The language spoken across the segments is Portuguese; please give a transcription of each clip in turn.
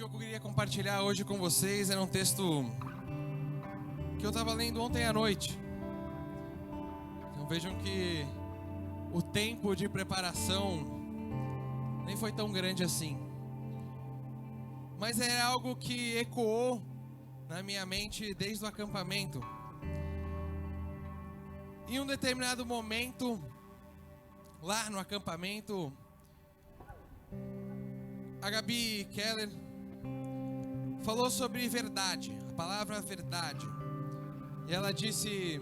eu queria compartilhar hoje com vocês era um texto que eu estava lendo ontem à noite. Então vejam que o tempo de preparação nem foi tão grande assim. Mas é algo que ecoou na minha mente desde o acampamento. Em um determinado momento, lá no acampamento, a Gabi Keller falou sobre verdade, a palavra verdade. E ela disse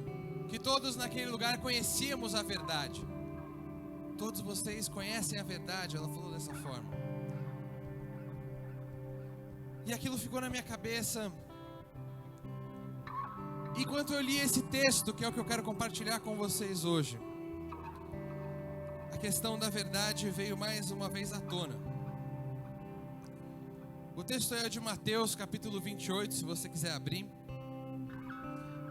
que todos naquele lugar conhecíamos a verdade. Todos vocês conhecem a verdade, ela falou dessa forma. E aquilo ficou na minha cabeça. Enquanto eu li esse texto, que é o que eu quero compartilhar com vocês hoje, a questão da verdade veio mais uma vez à tona. O texto é de Mateus, capítulo 28, se você quiser abrir.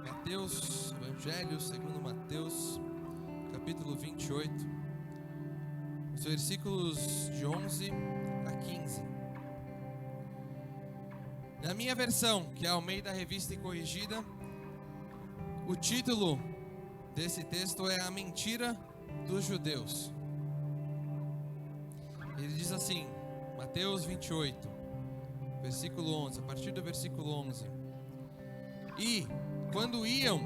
Mateus, Evangelho segundo Mateus, capítulo 28, os versículos de 11 a 15. Na minha versão, que é a Almeida Revista e Corrigida, o título desse texto é A Mentira dos Judeus. Ele diz assim, Mateus 28, versículo 11, a partir do versículo 11. E, quando iam,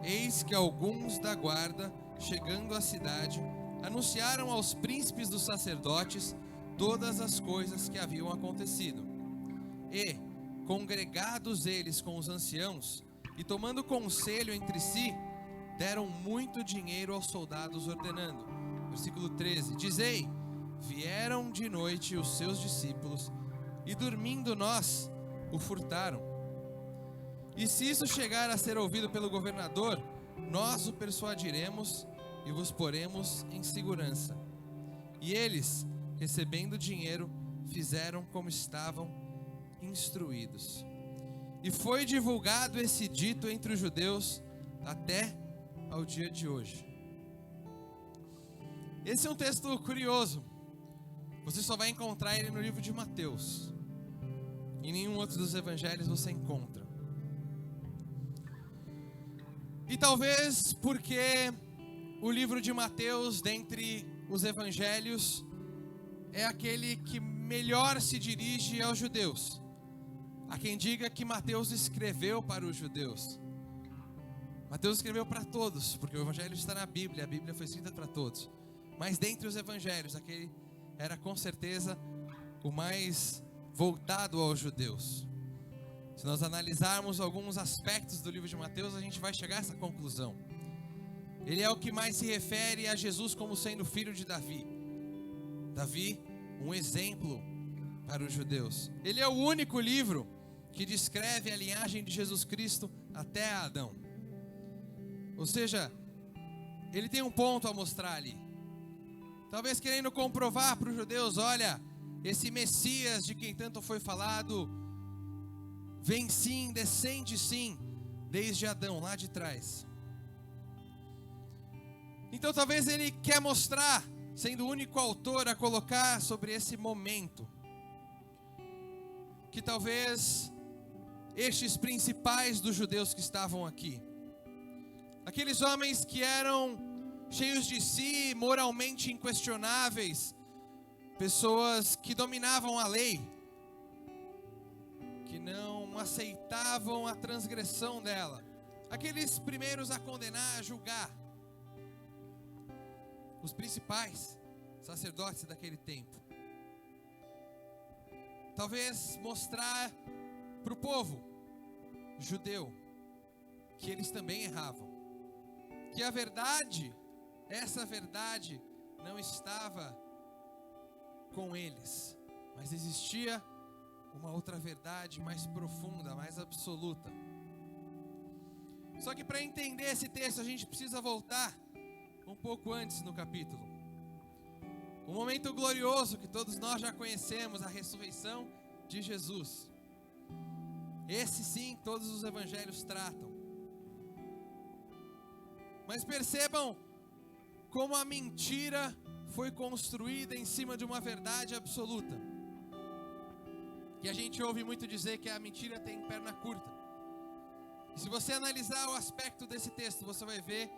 eis que alguns da guarda, chegando à cidade, anunciaram aos príncipes dos sacerdotes todas as coisas que haviam acontecido. E, congregados eles com os anciãos, e tomando conselho entre si, deram muito dinheiro aos soldados, ordenando. Versículo 13, dizei, vieram de noite os seus discípulos, e dormindo nós, o furtaram. E se isso chegar a ser ouvido pelo governador, nós o persuadiremos e vos poremos em segurança. E eles, recebendo dinheiro, fizeram como estavam instruídos. E foi divulgado esse dito entre os judeus até ao dia de hoje. Esse é um texto curioso. Você só vai encontrar ele no livro de Mateus. Em nenhum outro dos evangelhos você encontra. E talvez porque o livro de Mateus, dentre os evangelhos, é aquele que melhor se dirige aos judeus. Há quem diga que Mateus escreveu para os judeus. Mateus escreveu para todos, porque o evangelho está na Bíblia, a Bíblia foi escrita para todos. Mas dentre os evangelhos, aquele era com certeza o mais voltado aos judeus. Se nós analisarmos alguns aspectos do livro de Mateus, a gente vai chegar a essa conclusão. Ele é o que mais se refere a Jesus como sendo filho de Davi. Davi, um exemplo para os judeus. Ele é o único livro que descreve a linhagem de Jesus Cristo até Adão. Ou seja, ele tem um ponto a mostrar ali. Talvez querendo comprovar para os judeus, olha, esse Messias de quem tanto foi falado, vem sim, descende sim, desde Adão, lá de trás. Então talvez ele quer mostrar, sendo o único autor a colocar sobre esse momento, que talvez estes principais dos judeus que estavam aqui, aqueles homens que eram cheios de si, moralmente inquestionáveis, pessoas que dominavam a lei, que não aceitavam a transgressão dela, aqueles primeiros a condenar, a julgar, os principais sacerdotes daquele tempo. Talvez mostrar para o povo judeu que eles também erravam, que a verdade, essa verdade não estava com eles, mas existia uma outra verdade mais profunda, mais absoluta. Só que para entender esse texto a gente precisa voltar um pouco antes no capítulo. Um momento glorioso que todos nós já conhecemos, a ressurreição de Jesus. Esse sim, todos os evangelhos tratam. Mas percebam como a mentira foi construída em cima de uma verdade absoluta. que a gente ouve muito dizer que a mentira tem perna curta. E se você analisar o aspecto desse texto, você vai ver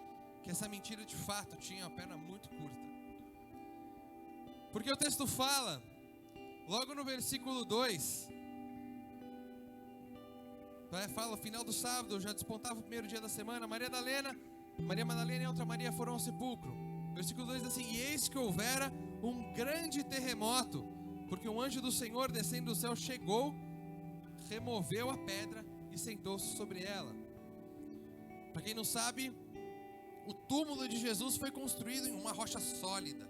que essa mentira de fato tinha uma perna muito curta. Porque o texto fala, logo no versículo 2, fala, no final do sábado, já despontava o primeiro dia da semana, Maria Madalena e outra Maria foram ao sepulcro. Versículo 2 diz assim: e eis que houvera um grande terremoto, porque um anjo do Senhor descendo do céu chegou, removeu a pedra e sentou-se sobre ela. Para quem não sabe, o túmulo de Jesus foi construído em uma rocha sólida,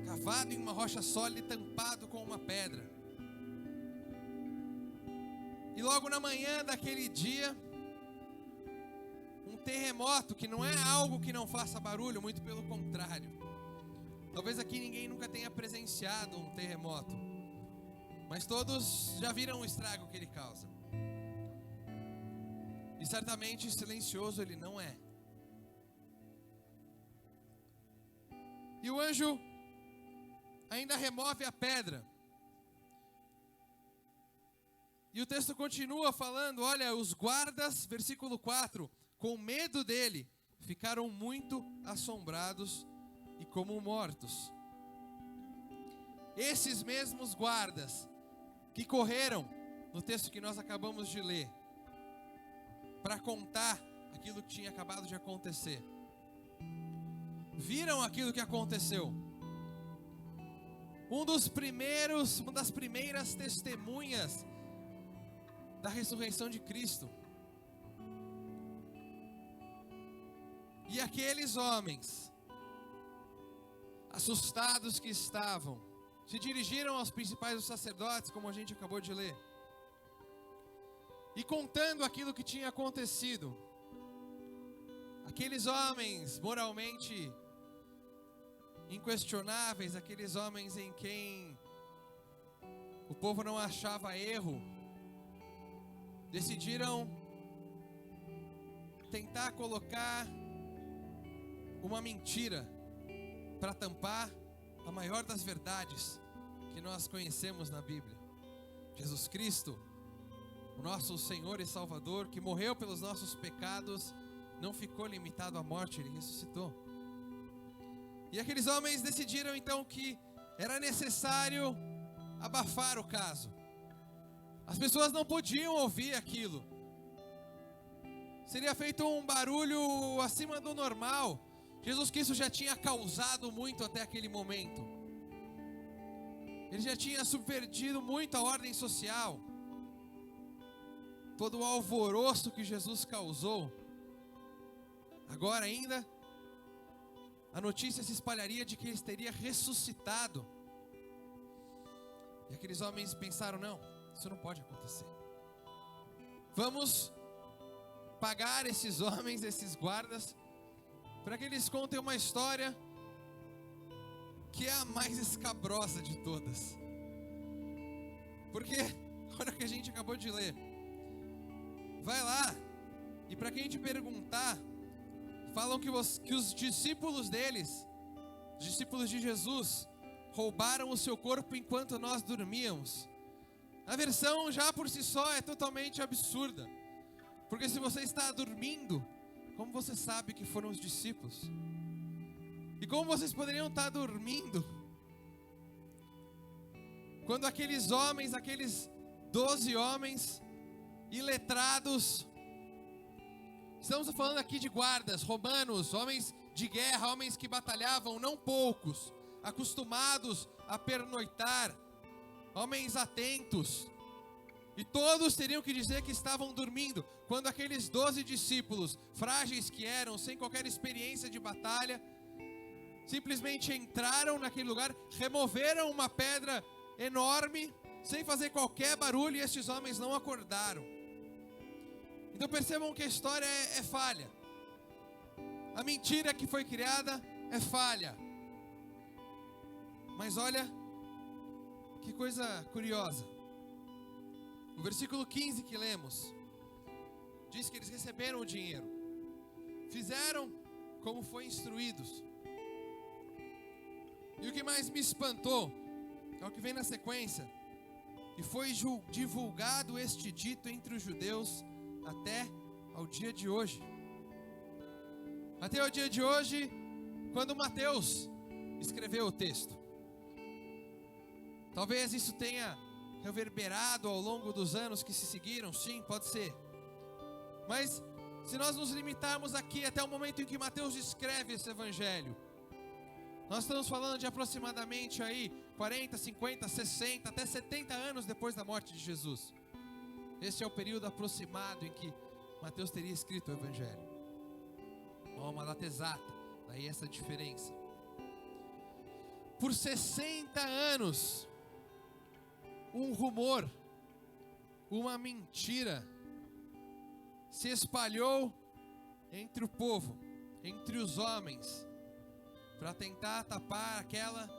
cavado em uma rocha sólida e tampado com uma pedra. E logo na manhã daquele dia, um terremoto, que não é algo que não faça barulho, muito pelo contrário. Talvez aqui ninguém nunca tenha presenciado um terremoto, mas todos já viram o estrago que ele causa. E certamente silencioso ele não é. E o anjo ainda remove a pedra. E o texto continua falando, olha, os guardas, versículo 4, com medo dele, ficaram muito assombrados e como mortos. Esses mesmos guardas que correram, no texto que nós acabamos de ler, para contar aquilo que tinha acabado de acontecer, viram aquilo que aconteceu. Uma das primeiras testemunhas da ressurreição de Cristo. E aqueles homens, assustados que estavam, se dirigiram aos principais dos sacerdotes, como a gente acabou de ler, e contando aquilo que tinha acontecido. Aqueles homens moralmente inquestionáveis, aqueles homens em quem o povo não achava erro, decidiram tentar colocar uma mentira para tampar a maior das verdades que nós conhecemos na Bíblia. Jesus Cristo, o nosso Senhor e Salvador, que morreu pelos nossos pecados, não ficou limitado à morte, Ele ressuscitou. E aqueles homens decidiram então que era necessário abafar o caso. As pessoas não podiam ouvir aquilo. Seria feito um barulho acima do normal. Jesus Cristo já tinha causado muito até aquele momento. Ele já tinha subvertido muito a ordem social. Todo o alvoroço que Jesus causou. Agora ainda, a notícia se espalharia de que ele teria ressuscitado. E aqueles homens pensaram, não, isso não pode acontecer. Vamos pagar esses homens, esses guardas, para que eles contem uma história que é a mais escabrosa de todas. Porque, olha o que a gente acabou de ler. Vai lá, e para quem te perguntar, falam que os discípulos deles, os discípulos de Jesus, roubaram o seu corpo enquanto nós dormíamos. A versão já por si só é totalmente absurda. Porque se você está dormindo, como você sabe que foram os discípulos? E como vocês poderiam estar dormindo quando aqueles homens, aqueles 12 homens iletrados, estamos falando aqui de guardas romanos, homens de guerra, homens que batalhavam, não poucos, acostumados a pernoitar, homens atentos, e todos teriam que dizer que estavam dormindo, quando aqueles 12 discípulos, frágeis que eram, sem qualquer experiência de batalha, simplesmente entraram naquele lugar, removeram uma pedra enorme, sem fazer qualquer barulho, e estes homens não acordaram. Então percebam que a história é falha. A mentira que foi criada é falha. Mas olha que coisa curiosa. No versículo 15 que lemos, diz que eles receberam o dinheiro, fizeram como foi instruídos. E o que mais me espantou é o que vem na sequência. e foi divulgado este dito entre os judeus até ao dia de hoje. Até o dia de hoje, quando Mateus escreveu o texto. Talvez isso tenha reverberado ao longo dos anos que se seguiram, sim, pode ser. Mas se nós nos limitarmos aqui até o momento em que Mateus escreve esse evangelho, nós estamos falando de aproximadamente aí 40, 50, 60, até 70 anos depois da morte de Jesus. Esse é o período aproximado em que Mateus teria escrito o evangelho. Não é uma data exata, daí essa diferença. Por 60 anos, um rumor, uma mentira se espalhou entre o povo, entre os homens, para tentar tapar aquela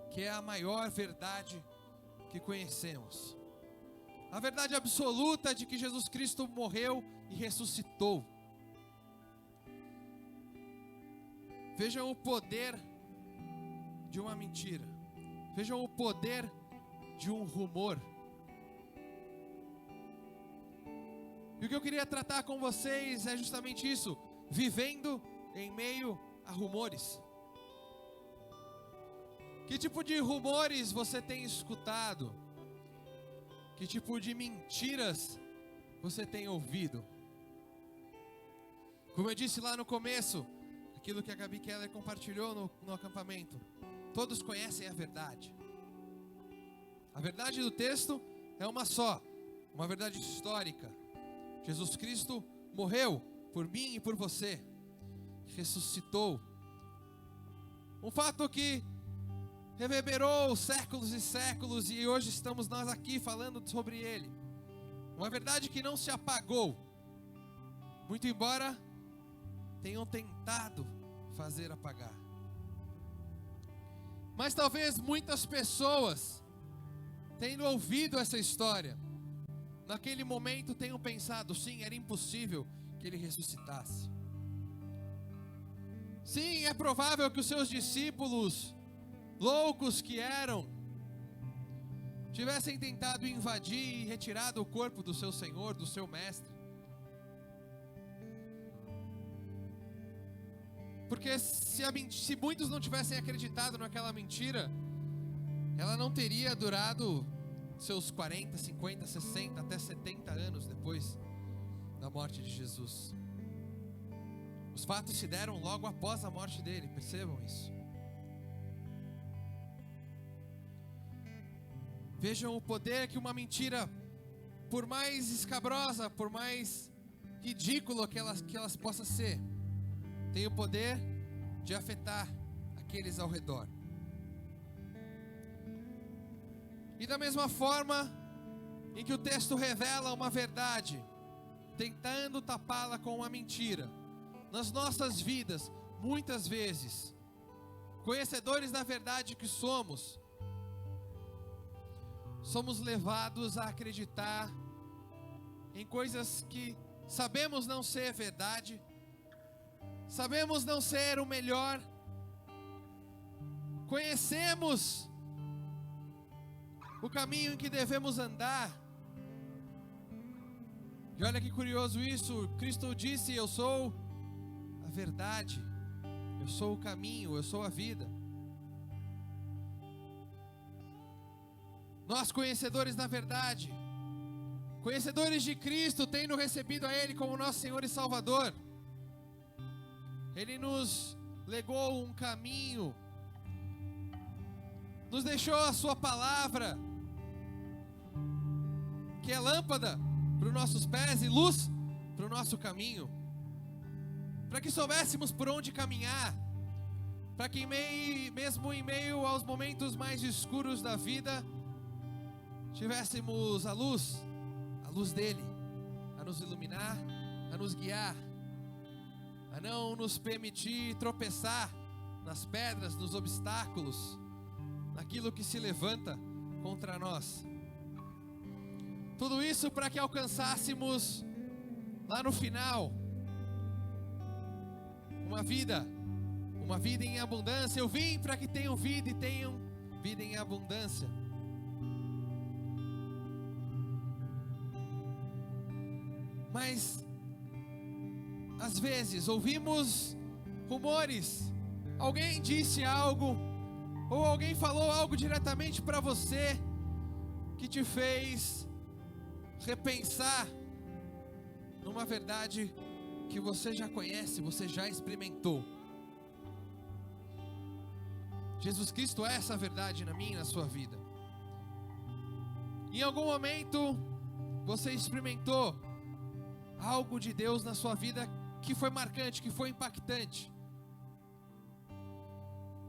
que é a maior verdade que conhecemos. A verdade absoluta de que Jesus Cristo morreu e ressuscitou. Vejam o poder de uma mentira. Vejam o poder de um rumor. E o que eu queria tratar com vocês é justamente isso: vivendo em meio a rumores. Que tipo de rumores você tem escutado? Que tipo de mentiras você tem ouvido? Como eu disse lá no começo, aquilo que a Gabi Keller compartilhou no acampamento, todos conhecem a verdade. A verdade do texto é uma só, uma verdade histórica. Jesus Cristo morreu por mim e por você, ressuscitou. Um fato que reverberou séculos e séculos, e hoje estamos nós aqui falando sobre ele. Uma verdade que não se apagou, muito embora tenham tentado fazer apagar. Mas talvez muitas pessoas, tendo ouvido essa história, naquele momento tenham pensado: sim, era impossível que ele ressuscitasse. Sim, é provável que os seus discípulos, loucos que eram, tivessem tentado invadir e retirado o corpo do seu Senhor, do seu Mestre. Porque se muitos não tivessem acreditado naquela mentira, ela não teria durado seus 40, 50, 60, até 70 anos depois da morte de Jesus. Os fatos se deram logo após a morte dele, percebam isso. Vejam o poder que uma mentira, por mais escabrosa, por mais ridícula que elas possam ser, tem o poder de afetar aqueles ao redor. E da mesma forma em que o texto revela uma verdade, tentando tapá-la com uma mentira, nas nossas vidas, muitas vezes, conhecedores da verdade que somos levados a acreditar em coisas que sabemos não ser verdade, sabemos não ser o melhor, conhecemos o caminho em que devemos andar. E olha que curioso isso, Cristo disse: eu sou a verdade, eu sou o caminho, eu sou a vida. Nós, conhecedores da verdade, conhecedores de Cristo, tendo recebido a Ele como nosso Senhor e Salvador, Ele nos legou um caminho, nos deixou a sua palavra, que é lâmpada para os nossos pés e luz para o nosso caminho, para que soubéssemos por onde caminhar, para que mesmo em meio aos momentos mais escuros da vida, tivéssemos a luz dele, a nos iluminar, a nos guiar, a não nos permitir tropeçar nas pedras, nos obstáculos, naquilo que se levanta contra nós. Tudo isso para que alcançássemos lá no final uma vida em abundância. Eu vim para que tenham vida e tenham vida em abundância. Mas às vezes ouvimos rumores, alguém disse algo, ou alguém falou algo diretamente para você, que te fez repensar numa verdade que você já conhece, você já experimentou. Jesus Cristo é essa verdade na minha e na sua vida. Em algum momento você experimentou algo de Deus na sua vida que foi marcante, que foi impactante.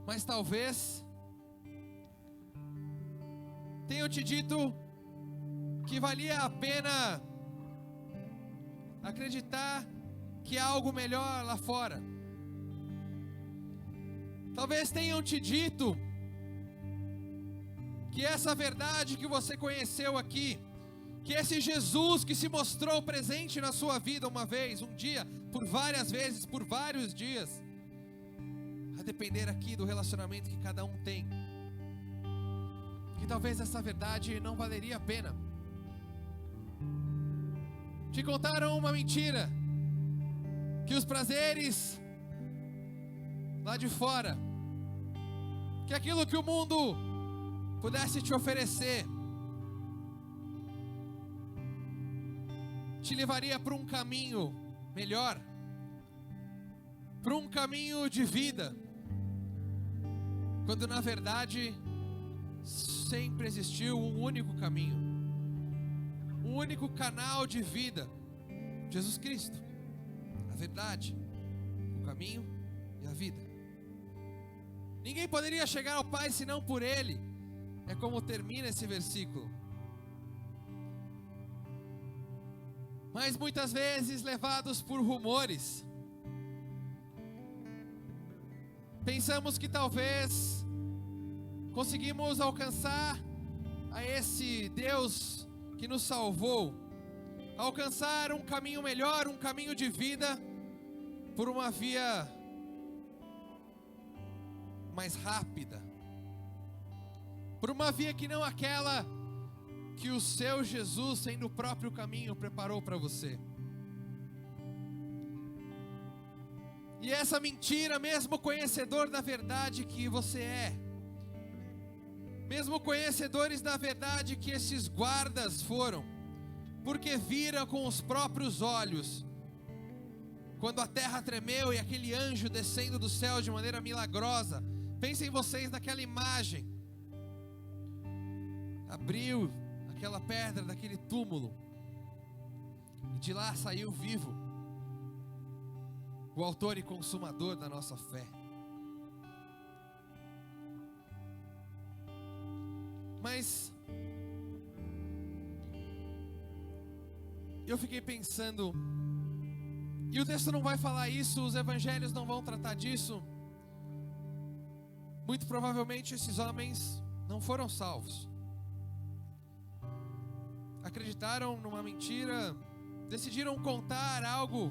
Mas talvez tenham te dito que valia a pena acreditar que há algo melhor lá fora. Talvez tenham te dito que essa verdade que você conheceu aqui, que esse Jesus que se mostrou presente na sua vida uma vez, um dia, por várias vezes, por vários dias, a depender aqui do relacionamento que cada um tem, que talvez essa verdade não valeria a pena. Te contaram uma mentira, que os prazeres lá de fora, que aquilo que o mundo pudesse te oferecer, te levaria para um caminho melhor, para um caminho de vida, quando na verdade sempre existiu um único caminho, um único canal de vida: Jesus Cristo, a verdade, o caminho e a vida. Ninguém poderia chegar ao Pai senão por Ele. É como termina esse versículo. Mas muitas vezes, levados por rumores, pensamos que talvez conseguimos alcançar a esse Deus que nos salvou, alcançar um caminho melhor, um caminho de vida, por uma via mais rápida, por uma via que não aquela que o seu Jesus, sendo o próprio caminho, preparou para você. E essa mentira, mesmo conhecedor da verdade que você é, mesmo conhecedores da verdade que esses guardas foram, porque viram com os próprios olhos, quando a terra tremeu e aquele anjo descendo do céu de maneira milagrosa. Pensem vocês naquela imagem, abriu aquela pedra daquele túmulo, e de lá saiu vivo o autor e consumador da nossa fé. Mas eu fiquei pensando, e o texto não vai falar isso, os evangelhos não vão tratar disso. Muito provavelmente esses homens não foram salvos, acreditaram numa mentira, decidiram contar algo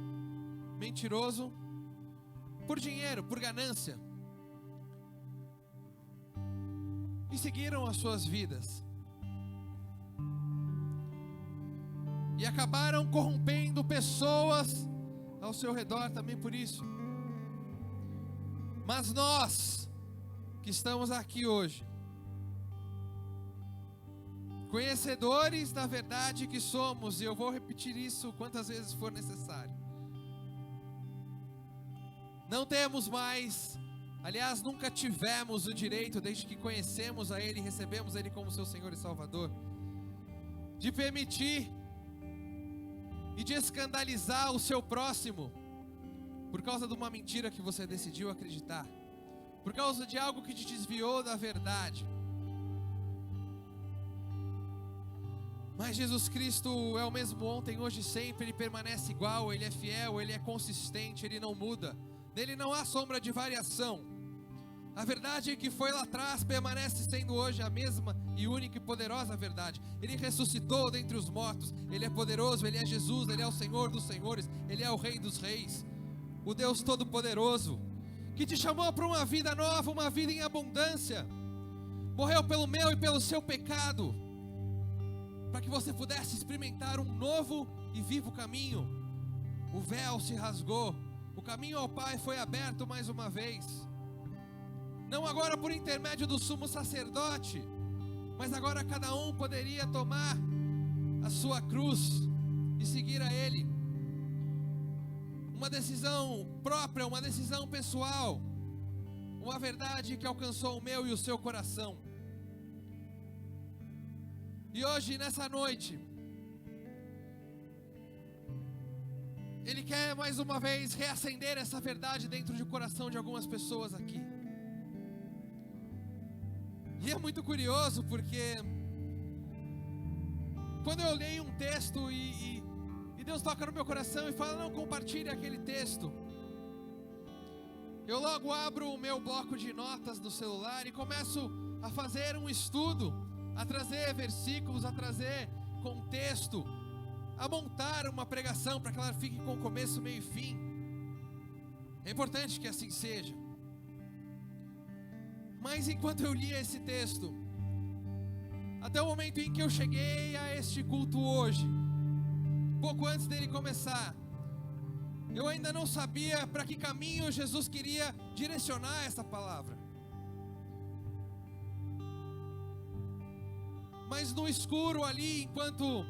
mentiroso por dinheiro, por ganância, e seguiram as suas vidas, e acabaram corrompendo pessoas ao seu redor também por isso. Mas nós que estamos aqui hoje, conhecedores da verdade que somos, e eu vou repetir isso quantas vezes for necessário, não temos mais, aliás, nunca tivemos o direito, desde que conhecemos a Ele e recebemos Ele como seu Senhor e Salvador, de permitir e de escandalizar o seu próximo por causa de uma mentira que você decidiu acreditar, por causa de algo que te desviou da verdade. Mas Jesus Cristo é o mesmo ontem, hoje e sempre. Ele permanece igual, Ele é fiel, Ele é consistente, Ele não muda, nele não há sombra de variação. A verdade que foi lá atrás permanece sendo hoje a mesma e única e poderosa verdade. Ele ressuscitou dentre os mortos, Ele é poderoso, Ele é Jesus, Ele é o Senhor dos senhores, Ele é o Rei dos reis, o Deus Todo-Poderoso, que te chamou para uma vida nova, uma vida em abundância, morreu pelo meu e pelo seu pecado, para que você pudesse experimentar um novo e vivo caminho. O véu se rasgou, o caminho ao Pai foi aberto mais uma vez. Não agora por intermédio do sumo sacerdote, mas agora cada um poderia tomar a sua cruz e seguir a Ele. Uma decisão própria, uma decisão pessoal, uma verdade que alcançou o meu e o seu coração. E hoje, nessa noite, Ele quer mais uma vez reacender essa verdade dentro do coração de algumas pessoas aqui. E é muito curioso porque quando eu leio um texto e Deus toca no meu coração e fala, não, compartilhe aquele texto, eu logo abro o meu bloco de notas do celular e começo a fazer um estudo, a trazer versículos, a trazer contexto, a montar uma pregação para que ela fique com começo, meio e fim. É importante que assim seja. Mas enquanto eu lia esse texto, até o momento em que eu cheguei a este culto hoje, pouco antes dele começar, eu ainda não sabia para que caminho Jesus queria direcionar essa palavra. Mas no escuro ali, enquanto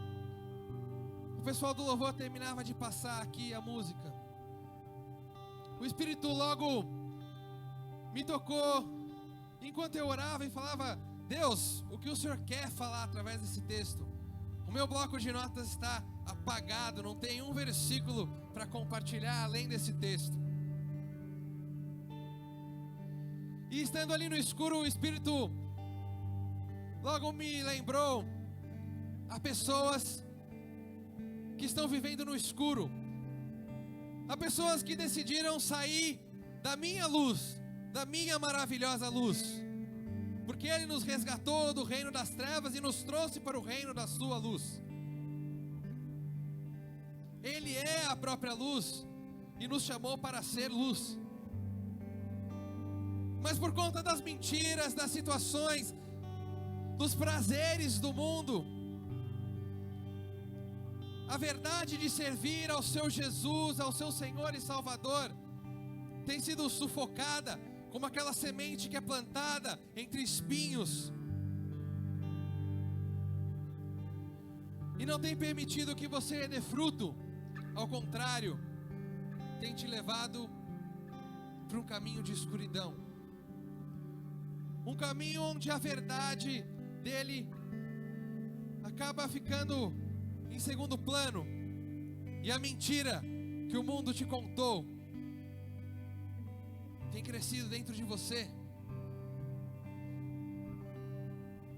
o pessoal do louvor terminava de passar aqui a música, o Espírito logo me tocou, enquanto eu orava e falava, Deus, o que o Senhor quer falar através desse texto? O meu bloco de notas está apagado, não tem um versículo para compartilhar além desse texto. E estando ali no escuro, o Espírito logo me lembrou a pessoas que estão vivendo no escuro, a pessoas que decidiram sair da minha luz, da minha maravilhosa luz, porque Ele nos resgatou do reino das trevas e nos trouxe para o reino da sua luz. Ele é a própria luz e nos chamou para ser luz. Mas por conta das mentiras, das situações, dos prazeres do mundo, a verdade de servir ao seu Jesus, ao seu Senhor e Salvador, tem sido sufocada como aquela semente que é plantada entre espinhos, e não tem permitido que você dê fruto. Ao contrário, tem te levado para um caminho de escuridão, um caminho onde a verdade dele acaba ficando em segundo plano, e a mentira que o mundo te contou tem crescido dentro de você.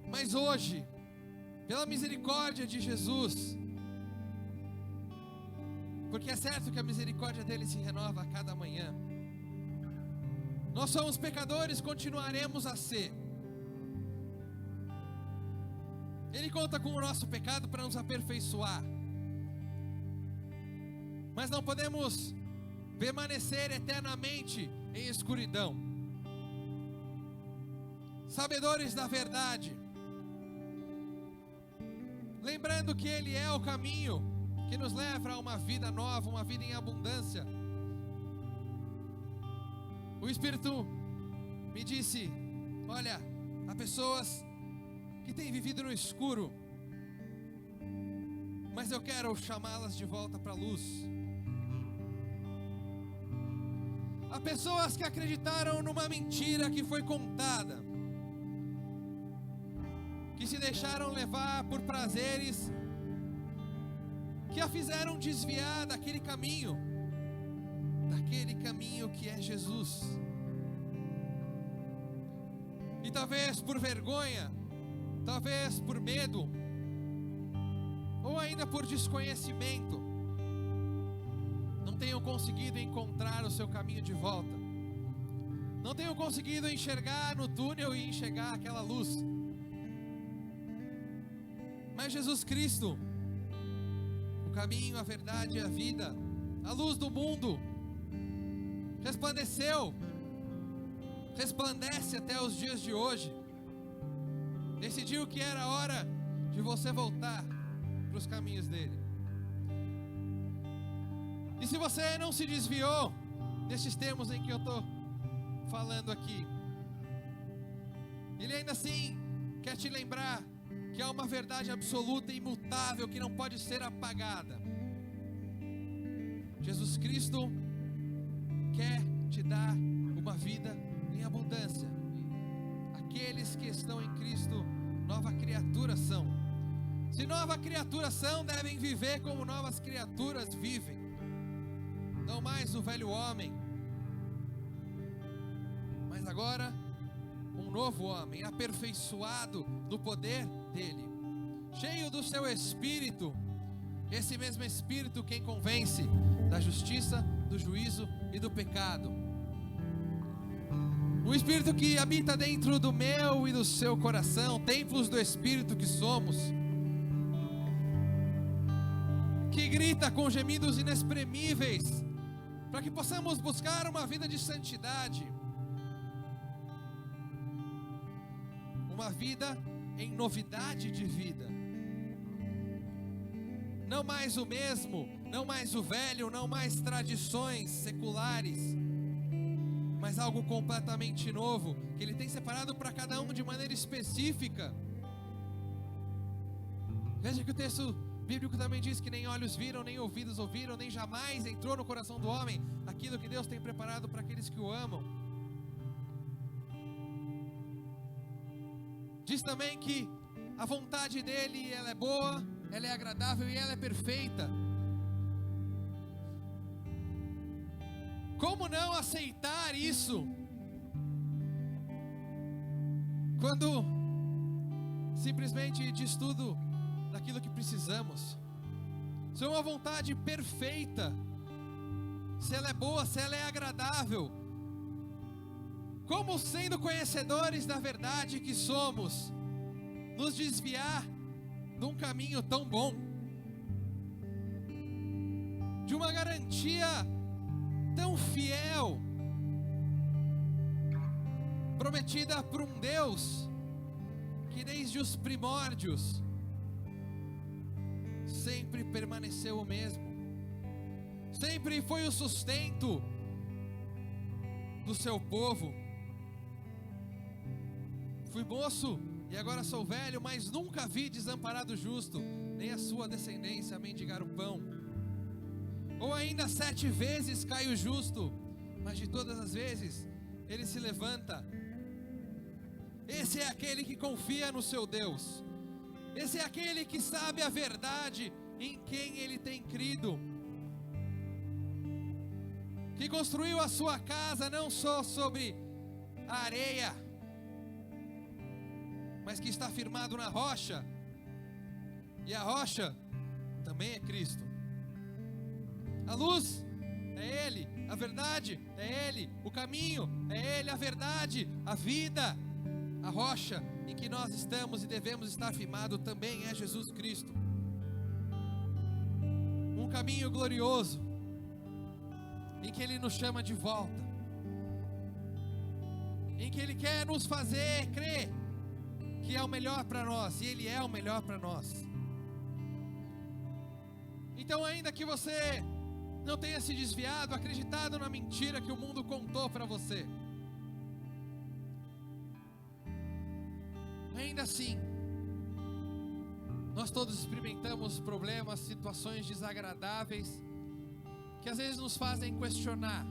Mas hoje, pela misericórdia de Jesus, porque é certo que a misericórdia dele se renova a cada manhã, nós somos pecadores, continuaremos a ser. Ele conta com o nosso pecado para nos aperfeiçoar, mas não podemos permanecer eternamente em escuridão. Sabedores da verdade, lembrando que Ele é o caminho que nos leva a uma vida nova, uma vida em abundância. O Espírito me disse, olha, há pessoas que têm vivido no escuro, mas eu quero chamá-las de volta para a luz. Há pessoas que acreditaram numa mentira que foi contada, que se deixaram levar por prazeres que a fizeram desviar daquele caminho que é Jesus. E talvez por vergonha, talvez por medo, ou ainda por desconhecimento, não tenham conseguido encontrar o seu caminho de volta, não tenham conseguido enxergar no túnel e enxergar aquela luz. Mas Jesus Cristo, o caminho, a verdade e a vida, a luz do mundo, resplandeceu, resplandece até os dias de hoje. Decidiu que era hora de de você voltar para os caminhos dele. E se você não se desviou desses termos em que eu estou falando aqui, ele ainda assim quer te lembrar que há uma verdade absoluta e imutável que não pode ser apagada. Jesus Cristo quer te dar uma vida em abundância. Aqueles que estão em Cristo, nova criatura são. Se nova criatura são, devem viver como novas criaturas vivem. Não mais o velho homem, mas agora um novo homem, aperfeiçoado no poder dele, cheio do seu Espírito. Esse mesmo Espírito quem convence da justiça, do juízo e do pecado. O Espírito que habita dentro do meu e do seu coração, templos do Espírito que somos, que grita com gemidos inexprimíveis, para que possamos buscar uma vida de santidade, uma vida em novidade de vida. Não mais o mesmo, não mais o velho, não mais tradições seculares, mas algo completamente novo, que Ele tem separado para cada um de maneira específica. Veja que o texto bíblico também diz que nem olhos viram, nem ouvidos ouviram, nem jamais entrou no coração do homem aquilo que Deus tem preparado para aqueles que o amam. Diz também que a vontade dele, ela é boa, ela é agradável e ela é perfeita. Como não aceitar isso quando simplesmente diz tudo daquilo que precisamos? Se é uma vontade perfeita, se ela é boa, se ela é agradável, como sendo conhecedores da verdade que somos, nos desviar de um caminho tão bom, de uma garantia tão fiel, prometida por um Deus que desde os primórdios sempre permaneceu o mesmo, sempre foi o sustento do seu povo. Fui moço e agora sou velho, mas nunca vi desamparado justo, nem a sua descendência mendigar o pão. Ou ainda 7 vezes cai o justo, mas de todas as vezes ele se levanta. Esse é aquele que confia no seu Deus. Esse é aquele que sabe a verdade em quem ele tem crido, que construiu a sua casa não só sobre a areia, mas que está firmado na rocha, e a rocha também é Cristo. A luz é Ele, a verdade é Ele, o caminho é Ele, a verdade, a vida, a rocha em que nós estamos e devemos estar firmado também é Jesus Cristo. Um caminho glorioso, em que Ele nos chama de volta, em que Ele quer nos fazer crer que é o melhor para nós, e Ele é o melhor para nós. Então, ainda que você não tenha se desviado, acreditado na mentira que o mundo contou para você, ainda assim, nós todos experimentamos problemas, situações desagradáveis, que às vezes nos fazem questionar: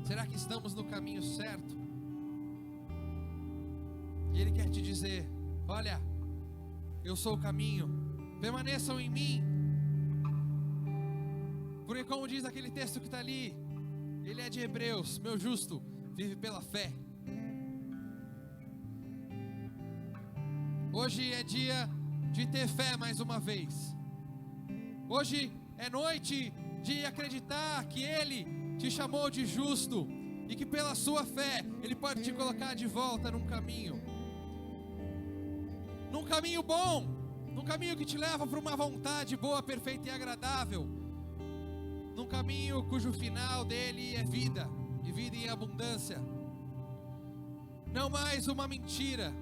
será que estamos no caminho certo? E Ele quer te dizer: olha, eu sou o caminho, permaneçam em mim, porque como diz aquele texto que está ali, ele é de Hebreus: meu justo vive pela fé. Hoje é dia de ter fé mais uma vez. Hoje é noite de acreditar que Ele te chamou de justo e que pela sua fé Ele pode te colocar de volta num caminho bom, num caminho que te leva para uma vontade boa, perfeita e agradável, num caminho cujo final dele é vida, e vida em abundância. Não mais uma mentira,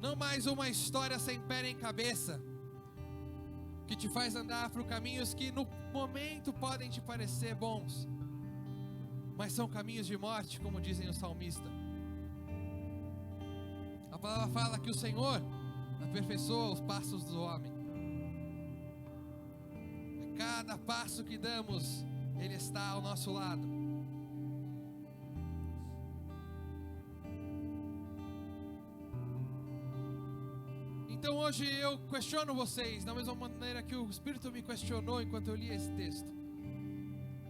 Não mais uma história sem pé nem cabeça, que te faz andar por caminhos que no momento podem te parecer bons, mas são caminhos de morte, como dizem os salmistas. A palavra fala que o Senhor aperfeiçoa os passos do homem. A cada passo que damos, Ele está ao nosso lado. Então hoje eu questiono vocês, da mesma maneira que o Espírito me questionou enquanto eu lia esse texto.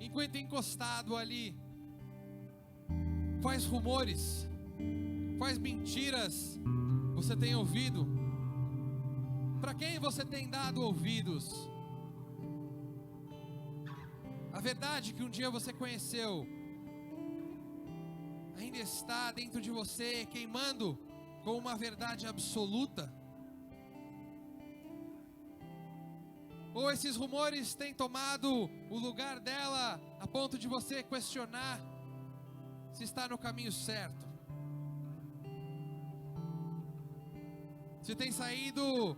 Enquanto encostado ali, quais rumores, quais mentiras você tem ouvido? Para quem você tem dado ouvidos? A verdade que um dia você conheceu ainda está dentro de você, queimando com uma verdade absoluta? Ou esses rumores têm tomado o lugar dela a ponto de você questionar se está no caminho certo? Se tem saído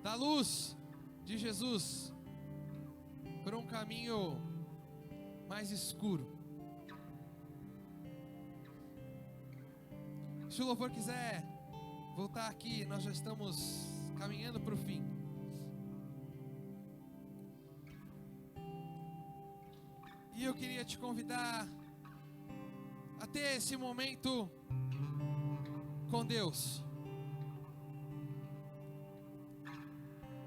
da luz de Jesus por um caminho mais escuro? Se o louvor quiser voltar aqui, nós já estamos caminhando para o fim. E eu queria te convidar a ter esse momento com Deus.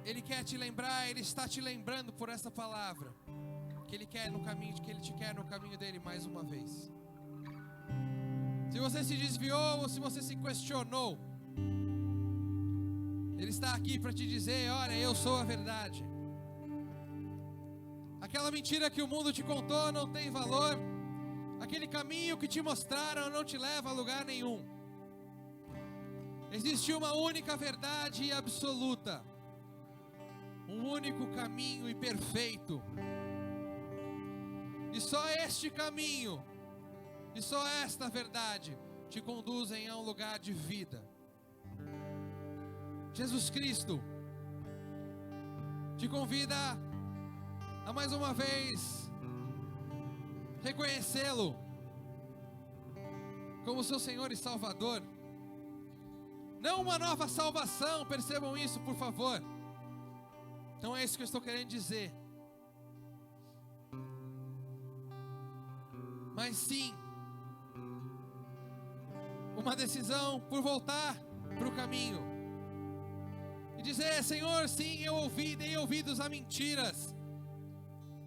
Ele quer te lembrar, Ele está te lembrando por essa palavra, que Ele quer no caminho, que Ele te quer no caminho dele mais uma vez. Se você se desviou ou se você se questionou, Ele está aqui para te dizer: olha, eu sou a verdade. Aquela mentira que o mundo te contou não tem valor. Aquele caminho que te mostraram não te leva a lugar nenhum. Existe uma única verdade absoluta, um único caminho e perfeito. E só este caminho, e só esta verdade te conduzem a um lugar de vida. Jesus Cristo te convida a mais uma vez reconhecê-lo como seu Senhor e Salvador. Não uma nova salvação, percebam isso, por favor. Não é isso que eu estou querendo dizer. Mas sim, uma decisão por voltar para o caminho e dizer: Senhor, sim, eu dei ouvidos a mentiras.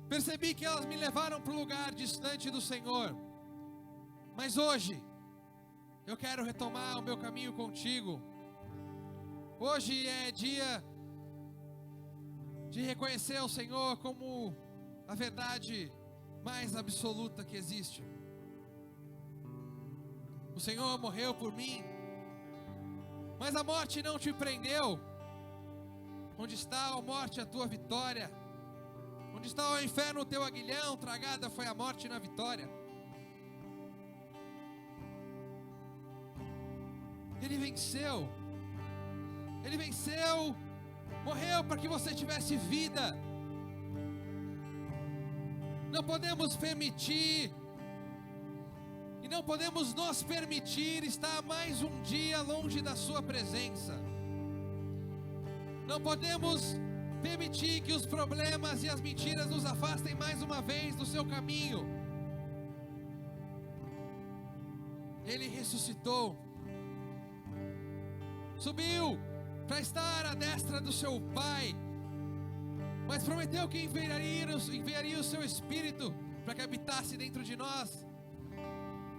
Percebi que elas me levaram para um lugar distante do Senhor. Mas hoje eu quero retomar o meu caminho contigo. Hoje é dia de reconhecer o Senhor como a verdade mais absoluta que existe. O Senhor morreu por mim, mas a morte não te prendeu. Onde está, ó morte, a tua vitória? Onde está, ó inferno, o teu aguilhão? Tragada foi a morte na vitória. Ele venceu. Ele venceu. Morreu para que você tivesse vida. Não podemos permitir, e não podemos nos permitir estar mais um dia longe da sua presença. Não podemos permitir que os problemas e as mentiras nos afastem mais uma vez do seu caminho. Ele ressuscitou, subiu para estar à destra do seu Pai, mas prometeu que enviaria o seu Espírito para que habitasse dentro de nós,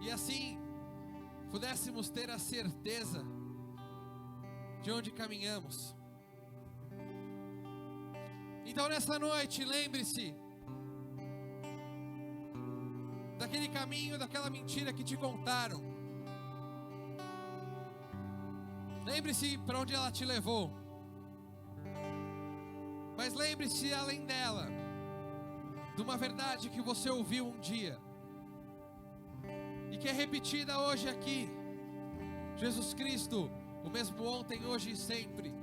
e assim pudéssemos ter a certeza de onde caminhamos. Então nessa noite, lembre-se daquele caminho, daquela mentira que te contaram. Lembre-se para onde ela te levou. Mas lembre-se, além dela, de uma verdade que você ouviu um dia e que é repetida hoje aqui. Jesus Cristo, o mesmo ontem, hoje e sempre,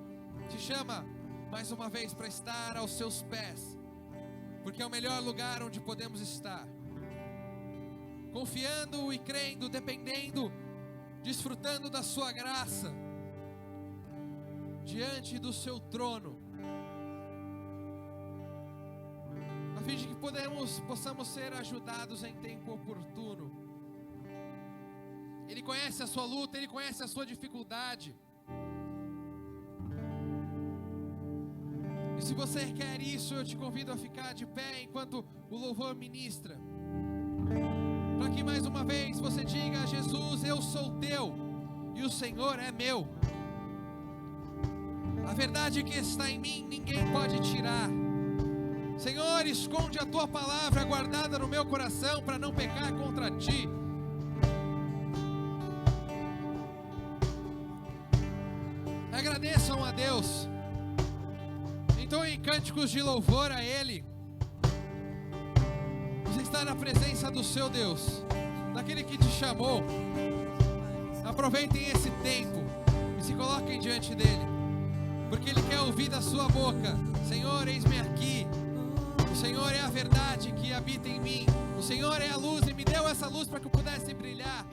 te chama mais uma vez para estar aos seus pés, porque é o melhor lugar onde podemos estar, confiando e crendo, dependendo, desfrutando da sua graça, diante do seu trono, a fim de que possamos ser ajudados em tempo oportuno. Ele conhece a sua luta, Ele conhece a sua dificuldade. E se você quer isso, eu te convido a ficar de pé enquanto o louvor ministra, para que mais uma vez você diga: Jesus, eu sou teu e o Senhor é meu. A verdade que está em mim ninguém pode tirar. Senhor, esconde a tua palavra guardada no meu coração para não pecar contra ti. Agradeçam a Deus, então em cânticos de louvor a Ele. Você está na presença do seu Deus, daquele que te chamou. Aproveitem esse tempo e se coloquem diante dele, porque Ele quer ouvir da sua boca: Senhor, eis-me aqui. O Senhor é a verdade que habita em mim. O Senhor é a luz e me deu essa luz para que eu pudesse brilhar.